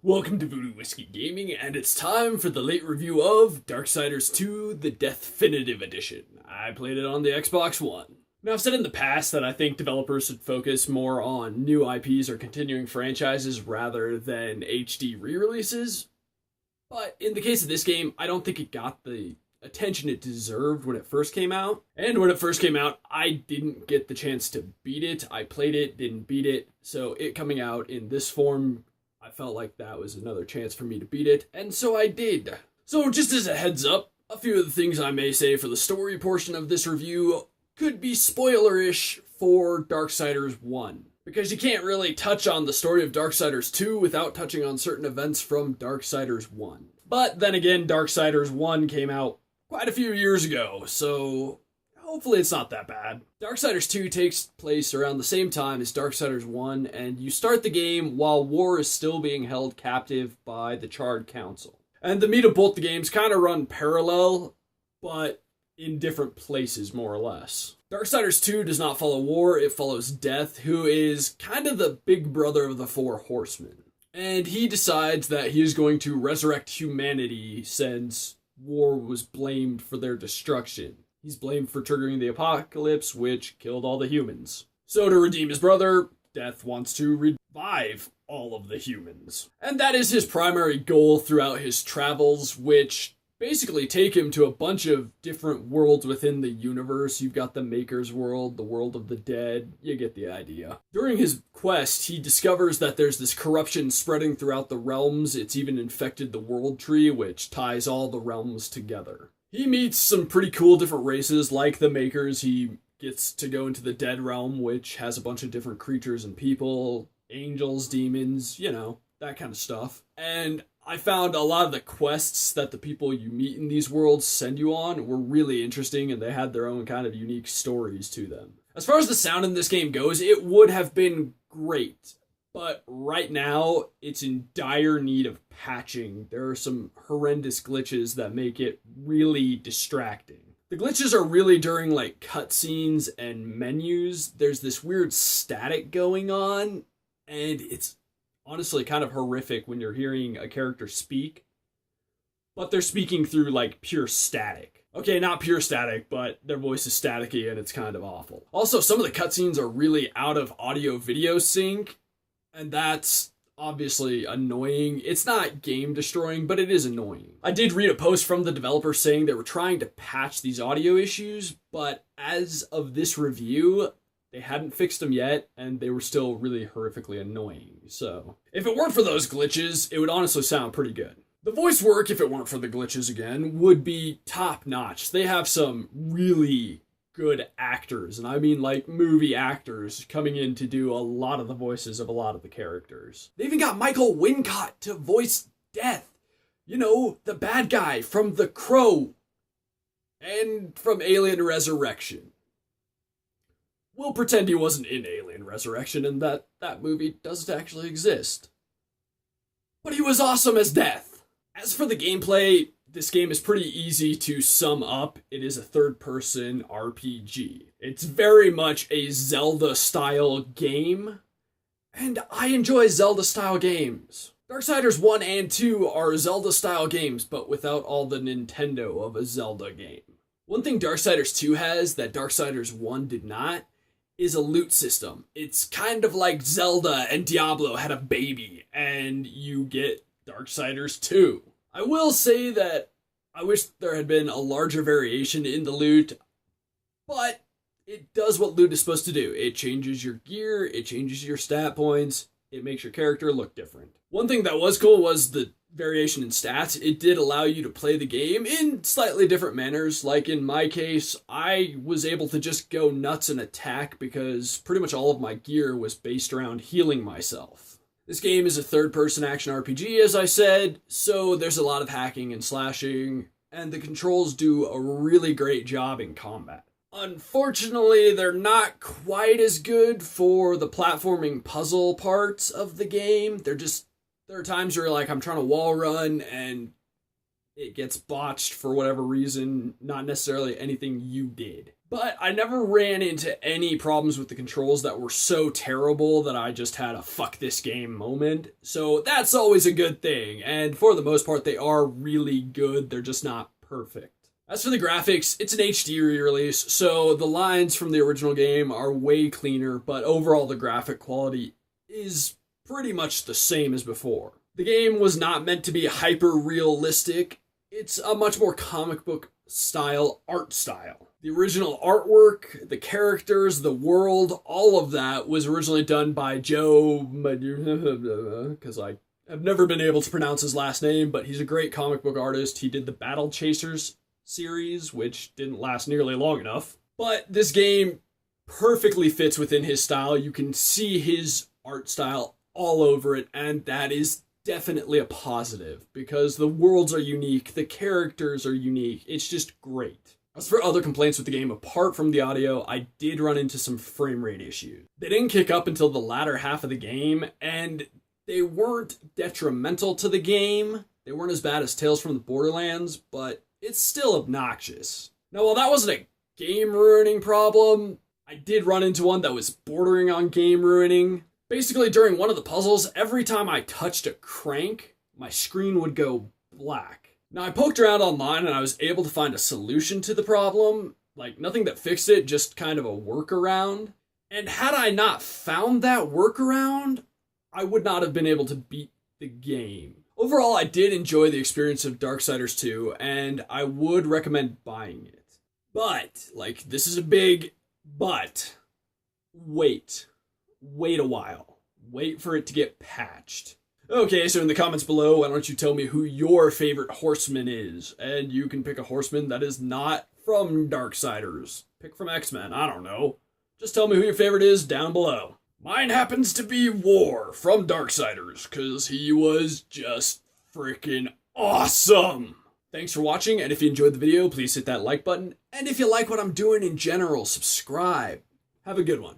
Welcome to Voodoo Whiskey Gaming, and it's time for the late review of Darksiders II, the Deathfinitive Edition. I played it on the Xbox One. Now, I've said in the past that I think developers should focus more on new IPs or continuing franchises rather than HD re-releases. But in the case of this game, I don't think it got the attention it deserved when it first came out. And when it first came out, I didn't get the chance to beat it. I played it, didn't beat it, so it coming out in this form, I felt like that was another chance for me to beat it, and so I did. So just as a heads up, a few of the things I may say for the story portion of this review could be spoilerish for Darksiders 1. Because you can't really touch on the story of Darksiders 2 without touching on certain events from Darksiders 1. But then again, Darksiders 1 came out quite a few years ago, so hopefully it's not that bad. Darksiders 2 takes place around the same time as Darksiders 1, and you start the game while War is still being held captive by the Charred Council. And the meat of both the games kind of run parallel, but in different places, more or less. Darksiders 2 does not follow War, it follows Death, who is kind of the big brother of the Four Horsemen. And he decides that he is going to resurrect humanity since War was blamed for their destruction. He's blamed for triggering the apocalypse, which killed all the humans. So to redeem his brother, Death wants to revive all of the humans. And that is his primary goal throughout his travels, which basically take him to a bunch of different worlds within the universe. You've got the Maker's world, the world of the dead, you get the idea. During his quest, he discovers that there's this corruption spreading throughout the realms. It's even infected the World Tree, which ties all the realms together. He meets some pretty cool different races, like the Makers. He gets to go into the Dead Realm, which has a bunch of different creatures and people, angels, demons, you know, that kind of stuff. And I found a lot of the quests that the people you meet in these worlds send you on were really interesting, and they had their own kind of unique stories to them. As far as the sound in this game goes, it would have been great. But right now, it's in dire need of patching. There are some horrendous glitches that make it really distracting. The glitches are really during like cutscenes and menus. There's this weird static going on, and it's honestly kind of horrific when you're hearing a character speak. But they're speaking through like pure static. Okay, not pure static, but their voice is staticky and it's kind of awful. Also, some of the cutscenes are really out of audio-video sync. And that's obviously annoying. It's not game destroying, but it is annoying. I did read a post from the developer saying they were trying to patch these audio issues, but as of this review, they hadn't fixed them yet, and they were still really horrifically annoying. So, if it weren't for those glitches, it would honestly sound pretty good. The voice work, if it weren't for the glitches again, would be top-notch. They have some really good actors, and I mean like movie actors coming in to do a lot of the voices of a lot of the characters. They even got Michael Wincott to voice Death. You know, the bad guy from The Crow and from Alien Resurrection. We'll pretend he wasn't in Alien Resurrection and that movie doesn't actually exist. But he was awesome as Death. As for the gameplay, this game is pretty easy to sum up. It is a third-person RPG. It's very much a Zelda-style game, and I enjoy Zelda-style games. Darksiders 1 and 2 are Zelda-style games, but without all the Nintendo of a Zelda game. One thing Darksiders 2 has that Darksiders 1 did not is a loot system. It's kind of like Zelda and Diablo had a baby, and you get Darksiders 2. I will say that I wish there had been a larger variation in the loot, but it does what loot is supposed to do. It changes your gear, it changes your stat points, it makes your character look different. One thing that was cool was the variation in stats. It did allow you to play the game in slightly different manners. Like in my case, I was able to just go nuts and attack because pretty much all of my gear was based around healing myself. This game is a third-person action RPG, as I said, so there's a lot of hacking and slashing, and the controls do a really great job in combat. Unfortunately, they're not quite as good for the platforming puzzle parts of the game. There are times where like I'm trying to wall run, and it gets botched for whatever reason, not necessarily anything you did. But I never ran into any problems with the controls that were so terrible that I just had a fuck this game moment. So that's always a good thing, and for the most part they are really good, they're just not perfect. As for the graphics, it's an HD re-release, so the lines from the original game are way cleaner, but overall the graphic quality is pretty much the same as before. The game was not meant to be hyper-realistic. It's a much more comic book style art style. The original artwork, the characters, the world, all of that was originally done by Joe Madureira, because I have never been able to pronounce his last name, but he's a great comic book artist. He did the Battle Chasers series, which didn't last nearly long enough. But this game perfectly fits within his style. You can see his art style all over it, and that is definitely a positive, because the worlds are unique, the characters are unique, it's just great. As for other complaints with the game, apart from the audio, I did run into some frame rate issues. They didn't kick up until the latter half of the game, and they weren't detrimental to the game. They weren't as bad as Tales from the Borderlands, but it's still obnoxious. Now, while that wasn't a game-ruining problem, I did run into one that was bordering on game-ruining. Basically, during one of the puzzles, every time I touched a crank, my screen would go black. Now, I poked around online and I was able to find a solution to the problem. Like, nothing that fixed it, just kind of a workaround. And had I not found that workaround, I would not have been able to beat the game. Overall, I did enjoy the experience of Darksiders 2, and I would recommend buying it. But, like, this is a big but. Wait a while. Wait for it to get patched. Okay, so in the comments below, why don't you tell me who your favorite horseman is? And you can pick a horseman that is not from Darksiders. Pick from X-Men, I don't know. Just tell me who your favorite is down below. Mine happens to be War from Darksiders, because he was just freaking awesome! Thanks for watching, and if you enjoyed the video, please hit that like button. And if you like what I'm doing in general, subscribe. Have a good one.